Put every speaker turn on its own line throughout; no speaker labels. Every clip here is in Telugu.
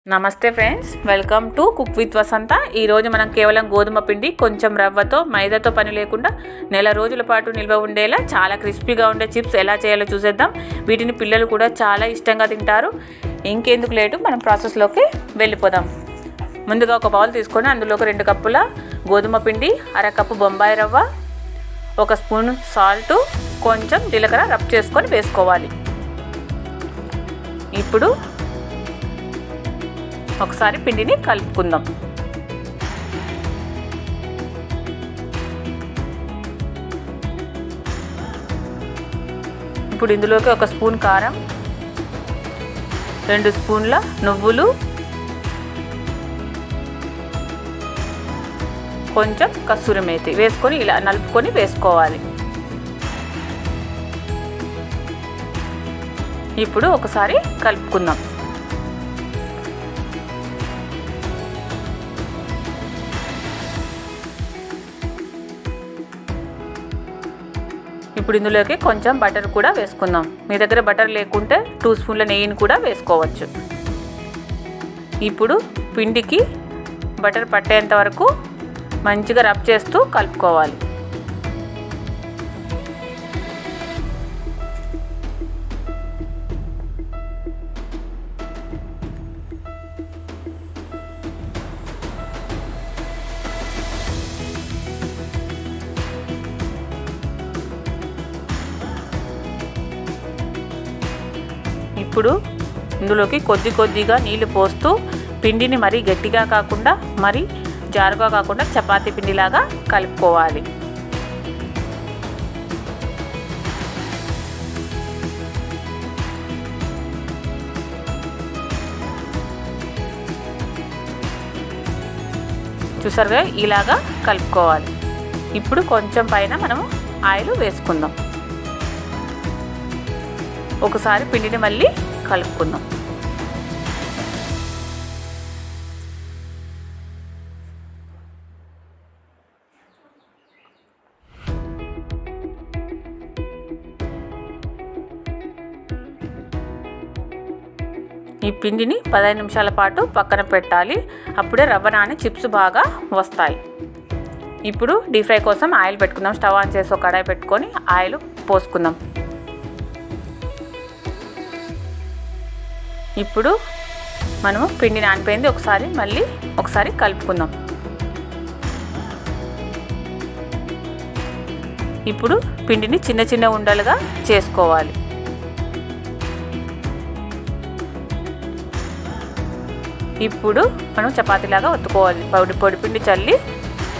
నమస్తే friends, welcome to cook with Vasantha. ఈరోజు మనం కేవలం గోధుమ పిండి, కొంచెం రవ్వతో, మైదాతో పని లేకుండా నెల రోజుల పాటు నిల్వ ఉండేలా చాలా క్రిస్పీగా ఉండే చిప్స్ ఎలా చేయాలో చూసేద్దాం. వీటిని పిల్లలు కూడా చాలా ఇష్టంగా తింటారు. ఇంకెందుకు లేటు, మనం ప్రాసెస్లోకి వెళ్ళిపోదాం. ముందుగా ఒక బౌల్ తీసుకొని అందులోకి 2 కప్పుల గోధుమ పిండి, అరకప్పు బొంబాయి రవ్వ, 1 స్పూన్ సాల్ట్, కొంచెం జీలకర్ర రబ్ చేసుకొని వేసుకోవాలి. ఇప్పుడు ఒకసారి పిండిని కలుపుకుందాం. ఇప్పుడు ఇందులోకి 1 స్పూన్ కారం, 2 స్పూన్ల నువ్వులు, కొంచెం కస్తూరి మేతి వేసుకొని ఇలా నలుపుకొని వేసుకోవాలి. ఇప్పుడు ఒకసారి కలుపుకుందాం. ఇప్పుడు ఇందులోకి కొంచెం బటర్ కూడా వేసుకుందాం. మీ దగ్గర బటర్ లేకుంటే 2 స్పూన్ల నెయ్యిని కూడా వేసుకోవచ్చు. ఇప్పుడు పిండికి బటర్ పట్టేంత వరకు మంచిగా రబ్ చేస్తూ కలుపుకోవాలి. ఇప్పుడు ఇందులోకి కొద్దిగా నీళ్లు పోస్తూ పిండిని మరీ గట్టిగా కాకుండా మరీ జారుగా కాకుండా చపాతీ పిండిలాగా కలుపుకోవాలి. చూసారుగా, ఇలాగా కలుపుకోవాలి. ఇప్పుడు కొంచెం పైన మనము ఆయిల్ వేసుకుందాం. ఒకసారి పిండిని మళ్ళీ కలుపుకుందాం. ఈ పిండిని 15 నిమిషాల పాటు పక్కన పెట్టాలి. అప్పుడే రవ్వ నాని చిప్స్ బాగా వస్తాయి. ఇప్పుడు డీప్ ఫ్రై కోసం ఆయిల్ పెట్టుకుందాం. స్టవ్ ఆన్ చేసి ఒక కడాయి పెట్టుకొని ఆయిల్ పోసుకుందాం. ఇప్పుడు మనము పిండి నానిపోయింది, ఒకసారి కలుపుకుందాం. ఇప్పుడు పిండిని చిన్న ఉండలుగా చేసుకోవాలి. ఇప్పుడు మనం చపాతీలాగా ఒత్తుకోవాలి. పొడి పిండి చల్లి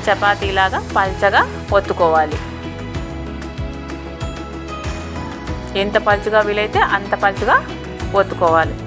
చపాతీలాగా పల్చగా ఒత్తుకోవాలి. ఎంత పలుచగా వీలైతే అంత పలుచగా ఒత్తుకోవాలి.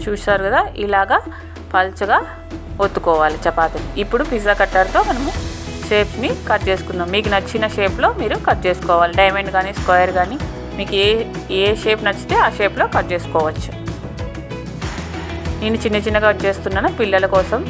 చూశారు కదా, ఇలాగా పల్చగా ఒత్తుకోవాలి చపాతీ. ఇప్పుడు పిజ్జా కట్టర్తో మనము షేప్స్ని కట్ చేసుకుందాం. మీకు నచ్చిన షేప్లో మీరు కట్ చేసుకోవాలి. డైమండ్ కానీ స్క్వేర్ కానీ మీకు ఏ షేప్ నచ్చితే ఆ షేప్లో కట్ చేసుకోవచ్చు. నేను చిన్నగా కట్ చేస్తున్నాను పిల్లల కోసం.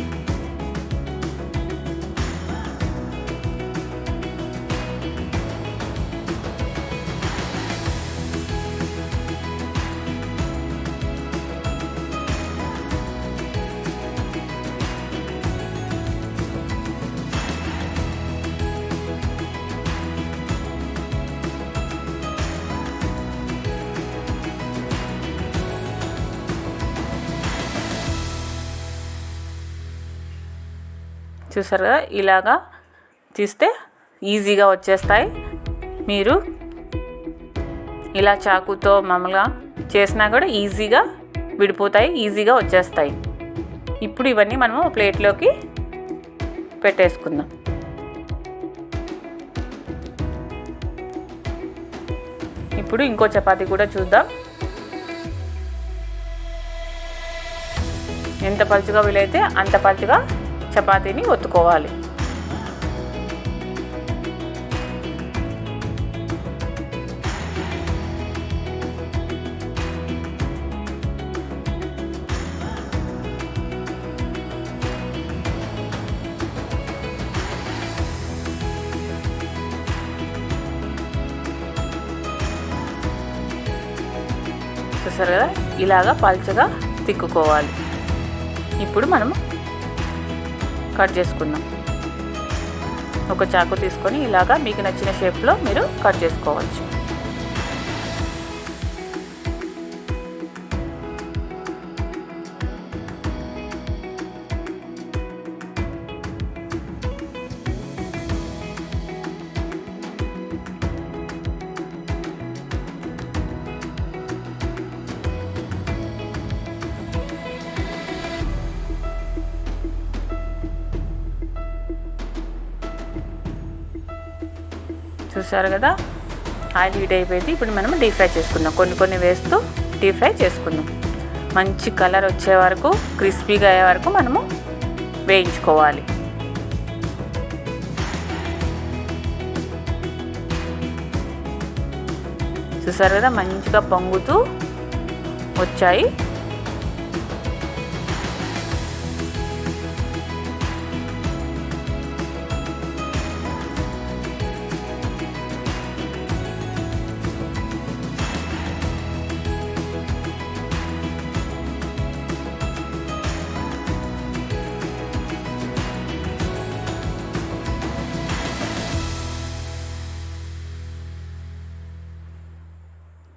చూసారు కదా, ఇలాగా తీస్తే ఈజీగా వచ్చేస్తాయి. మీరు ఇలా చాకుతో మామూలుగా చేసినా కూడా ఈజీగా విడిపోతాయి, ఈజీగా వచ్చేస్తాయి. ఇప్పుడు ఇవన్నీ మనము ప్లేట్లోకి పెట్టేసుకుందాం. ఇప్పుడు ఇంకో చపాతీ కూడా చూద్దాం. ఎంత పలుచగా వీలైతే అంత పలుచగా చపాతీని ఒత్తుకోవాలి. చూసారు కదా, ఇలాగా పలుచగా తిక్కుకోవాలి. ఇప్పుడు మనము కట్ చేసుకుందాం. ఒక చాకు తీసుకొని ఇలాగా మీకు నచ్చిన షేప్లో మీరు కట్ చేసుకోవచ్చు. చూసారు కదా, ఆయిల్ హీట్ అయిపోయింది. ఇప్పుడు మనం డీప్ ఫ్రై చేసుకుందాం. కొన్ని వేస్తూ డీప్ ఫ్రై చేసుకుందాం. మంచి కలర్ వచ్చే వరకు, క్రిస్పీగా అయ్యే వరకు మనము వేయించుకోవాలి. చూసారు కదా, మంచిగా పొంగుతూ వచ్చాయి.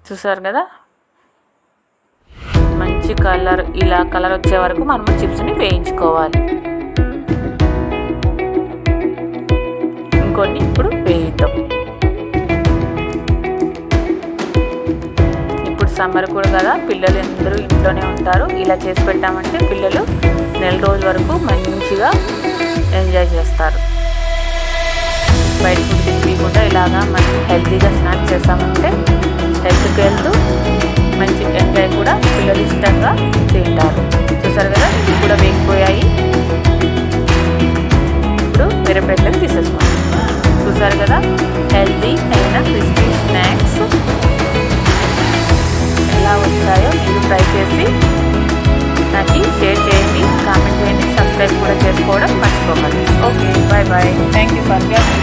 చూసారు కదా, మంచి కలర్, ఇలా కలర్ వచ్చే వరకు మనము చిప్స్ని వేయించుకోవాలి. ఇంకొన్ని ఇప్పుడు వేయిద్దాం. ఇప్పుడు సమ్మర్ కూడా కదా, పిల్లలు అందరూ ఇంట్లోనే ఉంటారు. ఇలా చేసి పెట్టామంటే పిల్లలు నెల రోజుల వరకు మంచిగా ఎంజాయ్ చేస్తారు. బయట ఫుడ్ తినకుండా ఇలాగా మనం హెల్తీగా స్నాక్స్ చేస్తామంటే హెల్త్కి వెళ్తూ మంచి ఎంజాయ్ కూడా పిల్లలు ఇష్టంగా తింటారు. చూసారు కదా, ఇవి కూడా వేగిపోయాయి. ఇప్పుడు వేరే ప్లేట్లోకి తీసేసుకోండి. చూసారు కదా, హెల్తీ అయిన క్రిస్పీ స్నాక్స్ ఎలా వచ్చాయో మీరు ట్రై చేసి నాకు షేర్ చేయండి, కామెంట్ చేయండి, సబ్స్క్రైబ్ కూడా చేసుకోవడం మర్చిపోకండి. Okay, bye bye. Thank you for watching.